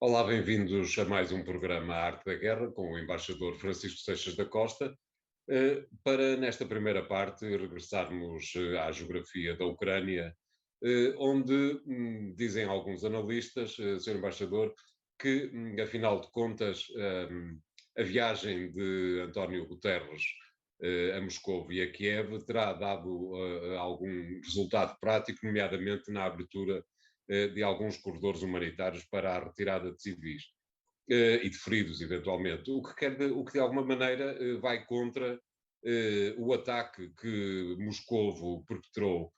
Olá, bem-vindos a mais um programa Arte da Guerra com o embaixador Francisco Seixas da Costa, para nesta primeira parte regressarmos à geografia da Ucrânia, onde dizem alguns analistas, Sr. Embaixador, que afinal de contas a viagem de António Guterres a Moscou e a Kiev terá dado algum resultado prático, nomeadamente na abertura de alguns corredores humanitários para a retirada de civis e de feridos, eventualmente, o que de alguma maneira vai contra o ataque que Moscovo perpetrou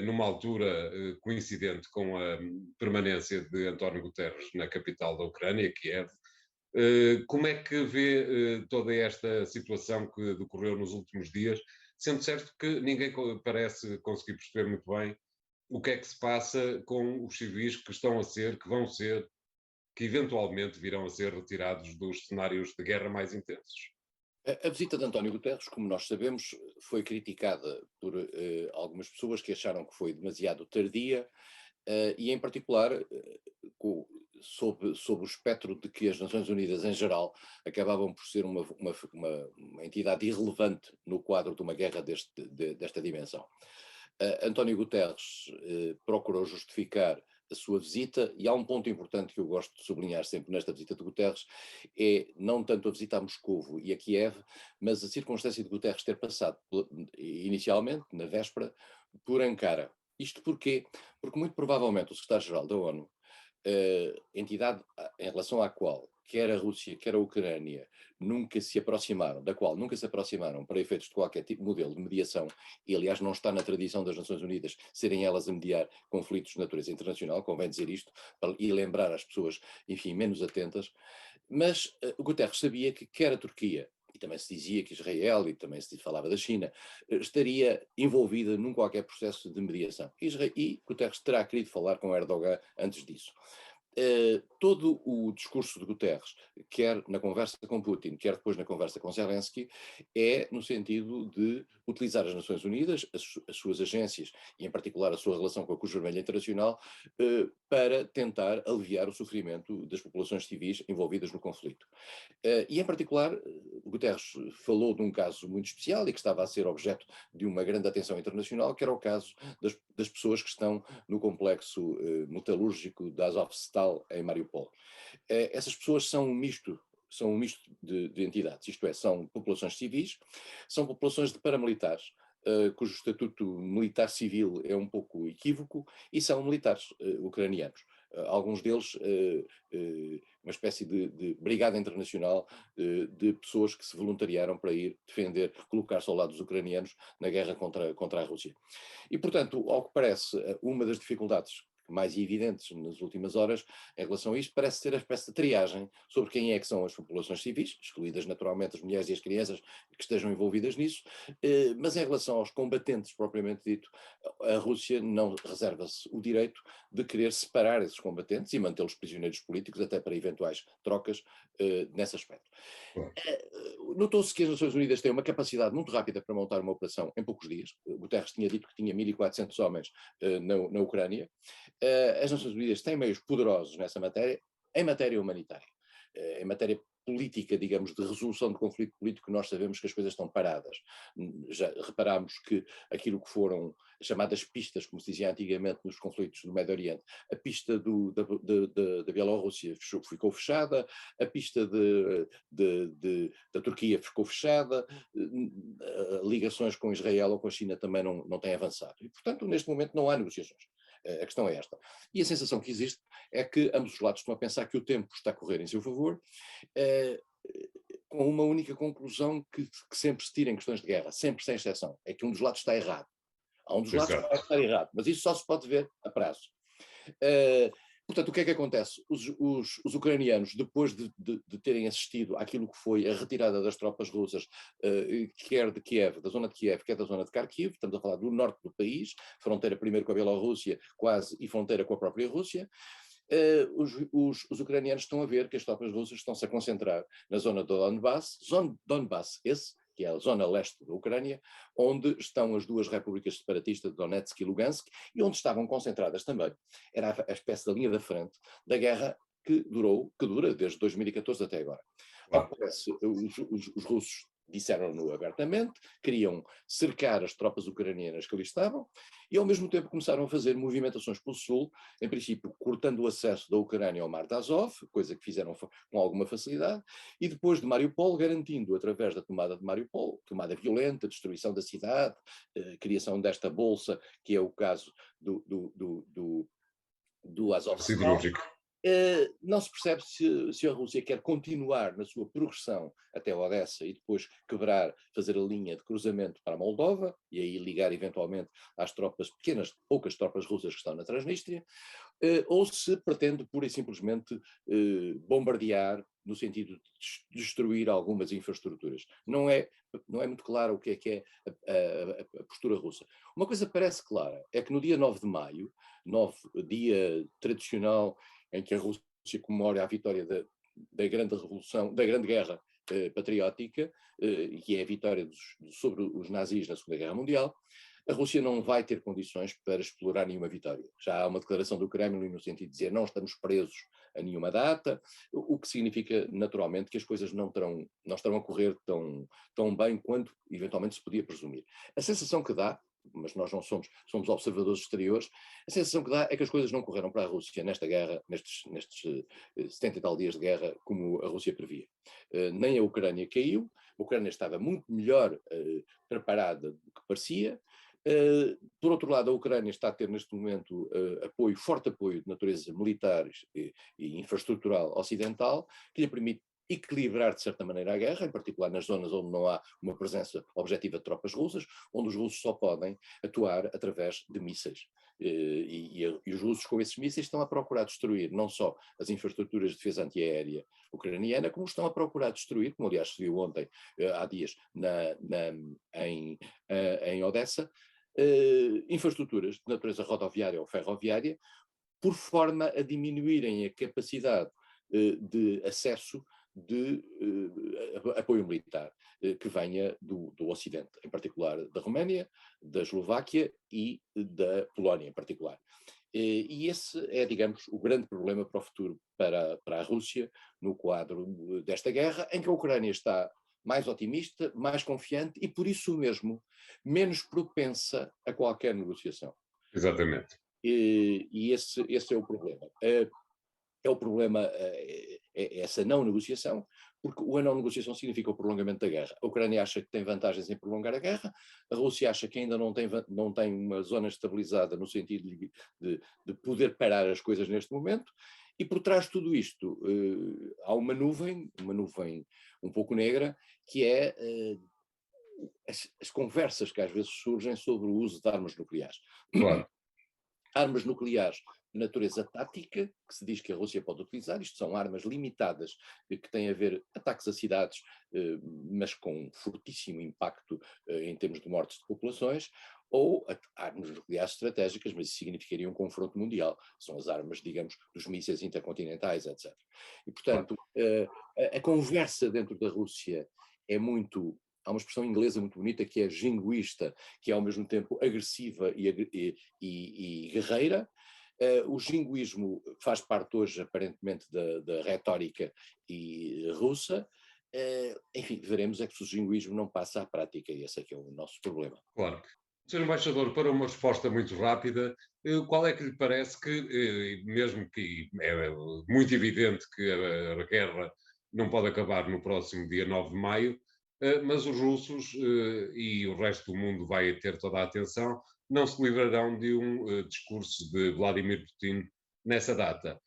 numa altura coincidente com a permanência de António Guterres na capital da Ucrânia, Kiev. Como é que vê toda esta situação que decorreu nos últimos dias, sendo certo que ninguém parece conseguir perceber muito bem o que é que se passa com os civis que estão a ser, que vão ser, que eventualmente virão a ser retirados dos cenários de guerra mais intensos? A visita de António Guterres, como nós sabemos, foi criticada por algumas pessoas que acharam que foi demasiado tardia e, em particular, sob o espectro de que as Nações Unidas, em geral, acabavam por ser uma entidade irrelevante no quadro de uma guerra desta dimensão. António Guterres procurou justificar a sua visita, e há um ponto importante que eu gosto de sublinhar sempre nesta visita de Guterres, é não tanto a visita a Moscovo e a Kiev, mas a circunstância de Guterres ter passado, inicialmente, na véspera, por Ankara. Isto porquê? Porque muito provavelmente o secretário-geral da ONU, entidade em relação à qual quer a Rússia, quer a Ucrânia, da qual nunca se aproximaram para efeitos de qualquer tipo de modelo de mediação, e aliás não está na tradição das Nações Unidas serem elas a mediar conflitos de natureza internacional, convém dizer isto, e lembrar às pessoas, enfim, menos atentas, mas Guterres sabia que quer a Turquia, e também se dizia que Israel, e também se falava da China, estaria envolvida num qualquer processo de mediação. E Guterres terá querido falar com Erdogan antes disso. Todo o discurso de Guterres, quer na conversa com Putin, quer depois na conversa com Zelensky, é no sentido de utilizar as Nações Unidas, as suas agências, e em particular a sua relação com a Cruz Vermelha Internacional, para tentar aliviar o sofrimento das populações civis envolvidas no conflito. E em particular, Guterres falou de um caso muito especial e que estava a ser objeto de uma grande atenção internacional, que era o caso das pessoas que estão no complexo metalúrgico da Azovstal em Mariupol. Essas pessoas são um misto de entidades, isto é, são populações civis, são populações de paramilitares, cujo estatuto militar-civil é um pouco equívoco, e são militares ucranianos. Alguns deles uma espécie de brigada internacional de pessoas que se voluntariaram para ir defender, colocar soldados ucranianos na guerra contra a Rússia. E, portanto, ao que parece, uma das dificuldades mais evidentes nas últimas horas em relação a isto parece ser a espécie de triagem sobre quem é que são as populações civis, excluídas naturalmente as mulheres e as crianças que estejam envolvidas nisso, mas em relação aos combatentes propriamente dito, a Rússia não reserva-se o direito de querer separar esses combatentes e mantê-los prisioneiros políticos até para eventuais trocas nesse aspecto. Claro. Notou-se que as Nações Unidas têm uma capacidade muito rápida para montar uma operação em poucos dias. Guterres tinha dito que tinha 1.400 homens na Ucrânia. As Nações Unidas têm meios poderosos nessa matéria, em matéria humanitária. Em matéria política, digamos, de resolução de conflito político, nós sabemos que as coisas estão paradas. Já reparámos que aquilo que foram chamadas pistas, como se dizia antigamente nos conflitos do Médio Oriente, a pista da Bielorrússia ficou fechada, a pista da Turquia ficou fechada, ligações com Israel ou com a China também não têm avançado. E, portanto, neste momento não há negociações. A questão é esta. E a sensação que existe é que ambos os lados estão a pensar que o tempo está a correr em seu favor, com uma única conclusão que sempre se tira em questões de guerra, sempre sem exceção, é que um dos lados está errado. Há um dos lados que Exato. vai estar errado, mas isso só se pode ver a prazo. Portanto, o que é que acontece? Os ucranianos, depois de terem assistido àquilo que foi a retirada das tropas russas, quer de Kiev, da zona de Kiev, quer da zona de Kharkiv, estamos a falar do norte do país, fronteira primeiro com a Bielorrússia, quase, e fronteira com a própria Rússia, os ucranianos estão a ver que as tropas russas estão-se a concentrar na zona do Donbass, que é a zona leste da Ucrânia, onde estão as duas repúblicas separatistas de Donetsk e Lugansk, e onde estavam concentradas também. Era a espécie da linha da frente da guerra que dura desde 2014 até agora. Ao que parece, os russos disseram-no abertamente, queriam cercar as tropas ucranianas que ali estavam e ao mesmo tempo começaram a fazer movimentações pelo sul, em princípio cortando o acesso da Ucrânia ao Mar de Azov, coisa que fizeram com alguma facilidade, e depois de Mariupol garantindo, através da tomada de Mariupol, tomada violenta, destruição da cidade, criação desta bolsa, que é o caso do Azovstal. Siderúrgico. Não se percebe se a Rússia quer continuar na sua progressão até Odessa e depois quebrar, fazer a linha de cruzamento para a Moldova e aí ligar eventualmente às tropas pequenas, poucas tropas russas que estão na Transnistria, ou se pretende pura e simplesmente bombardear no sentido de destruir algumas infraestruturas. Não é muito claro o que é a postura russa. Uma coisa parece clara, é que no dia 9 de maio, dia tradicional em que a Rússia comemora a vitória da grande revolução, da grande guerra patriótica, que é a vitória sobre os nazis na Segunda Guerra Mundial, a Rússia não vai ter condições para explorar nenhuma vitória. Já há uma declaração do Kremlin no sentido de dizer não estamos presos a nenhuma data, o que significa naturalmente que as coisas não estarão a correr tão bem quanto eventualmente se podia presumir. A sensação que dá, mas nós não somos observadores exteriores, a sensação que dá é que as coisas não correram para a Rússia nesta guerra, nestes 70 e tal dias de guerra, como a Rússia previa. Nem a Ucrânia caiu, a Ucrânia estava muito melhor preparada do que parecia. Por outro lado, a Ucrânia está a ter neste momento forte apoio de natureza militar e infraestrutural ocidental, que lhe permite equilibrar de certa maneira a guerra, em particular nas zonas onde não há uma presença objetiva de tropas russas, onde os russos só podem atuar através de mísseis. E os russos com esses mísseis estão a procurar destruir não só as infraestruturas de defesa antiaérea ucraniana, como estão a procurar destruir, como aliás se viu ontem, há dias, em Odessa, infraestruturas de natureza rodoviária ou ferroviária, por forma a diminuírem a capacidade de acesso de apoio militar que venha do Ocidente, em particular da Roménia, da Eslováquia e da Polónia em particular. E esse é, digamos, o grande problema para o futuro para a Rússia no quadro desta guerra, em que a Ucrânia está mais otimista, mais confiante e, por isso mesmo, menos propensa a qualquer negociação. Exatamente. E esse é o problema. É o problema, essa não negociação, porque a não negociação significa o prolongamento da guerra. A Ucrânia acha que tem vantagens em prolongar a guerra, a Rússia acha que ainda não tem uma zona estabilizada no sentido de poder parar as coisas neste momento, e por trás de tudo isto há uma nuvem um pouco negra, que é as conversas que às vezes surgem sobre o uso de armas nucleares. Claro. Armas nucleares de natureza tática, que se diz que a Rússia pode utilizar, isto são armas limitadas que têm a ver ataques a cidades, mas com fortíssimo impacto em termos de mortes de populações, ou armas nucleares estratégicas, mas isso significaria um confronto mundial. São as armas, digamos, dos mísseis intercontinentais, etc. E, portanto, a conversa dentro da Rússia é muito... Há uma expressão inglesa muito bonita que é jingoísta, que é ao mesmo tempo agressiva e guerreira. O jingoísmo faz parte hoje, aparentemente, da retórica russa. Enfim, veremos é que se o jingoísmo não passa à prática, e esse é que é o nosso problema. Claro. Sr. Embaixador, para uma resposta muito rápida, qual é que lhe parece que, mesmo que é muito evidente que a guerra não pode acabar no próximo dia 9 de maio, mas os russos e o resto do mundo vai ter toda a atenção, não se livrarão de um discurso de Vladimir Putin nessa data.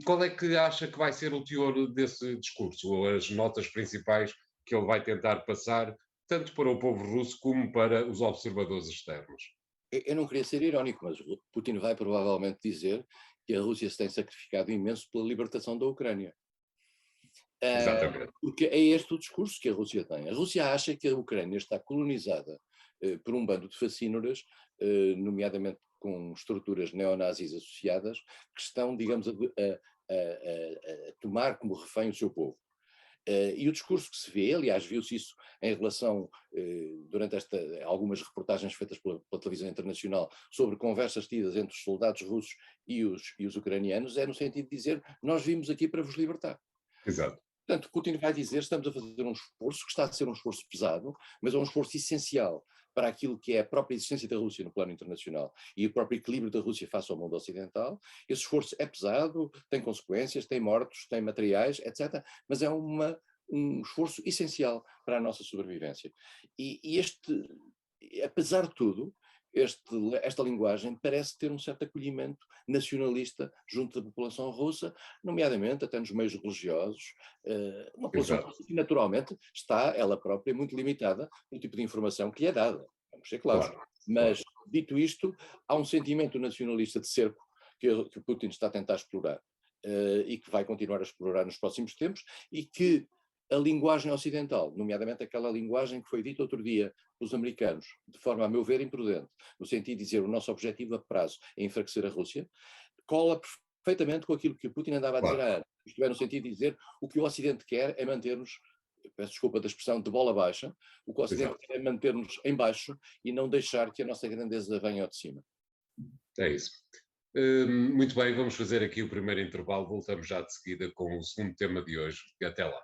Qual é que acha que vai ser o teor desse discurso, ou as notas principais que ele vai tentar passar, tanto para o povo russo como para os observadores externos? Eu não queria ser irónico, mas Putin vai provavelmente dizer que a Rússia se tem sacrificado imenso pela libertação da Ucrânia. Exatamente. Porque é este o discurso que a Rússia tem. A Rússia acha que a Ucrânia está colonizada por um bando de facínoras, nomeadamente com estruturas neonazis associadas, que estão, digamos, a tomar como refém o seu povo. E o discurso que se vê, aliás, viu-se isso em relação, durante algumas reportagens feitas pela televisão internacional sobre conversas tidas entre os soldados russos e os ucranianos, é no sentido de dizer: nós vimos aqui para vos libertar. Exato. Portanto, Putin vai dizer: estamos a fazer um esforço, que está a ser um esforço pesado, mas é um esforço essencial para aquilo que é a própria existência da Rússia no plano internacional e o próprio equilíbrio da Rússia face ao mundo ocidental. Esse esforço é pesado, tem consequências, tem mortos, tem materiais, etc., mas é um esforço essencial para a nossa sobrevivência. E apesar de tudo, esta linguagem parece ter um certo acolhimento nacionalista junto da população russa, nomeadamente até nos meios religiosos, uma população Exato. russa que naturalmente está ela própria muito limitada no tipo de informação que lhe é dada, vamos ser claros. Claro. Mas, Claro. dito isto, há um sentimento nacionalista de cerco que o Putin está a tentar explorar, e que vai continuar a explorar nos próximos tempos, e que a linguagem ocidental, nomeadamente aquela linguagem que foi dita outro dia pelos americanos, de forma, a meu ver, imprudente, no sentido de dizer: o nosso objetivo a prazo é enfraquecer a Rússia, cola perfeitamente com aquilo que o Putin andava a dizer Claro. há anos. Isto é, no sentido de dizer: o que o Ocidente quer é manter-nos, peço desculpa da expressão, de bola baixa, o que o Ocidente Exato. quer é manter-nos em baixo e não deixar que a nossa grandeza venha ao de cima. É isso. Muito bem, vamos fazer aqui o primeiro intervalo. Voltamos já de seguida com o segundo tema de hoje. E até lá.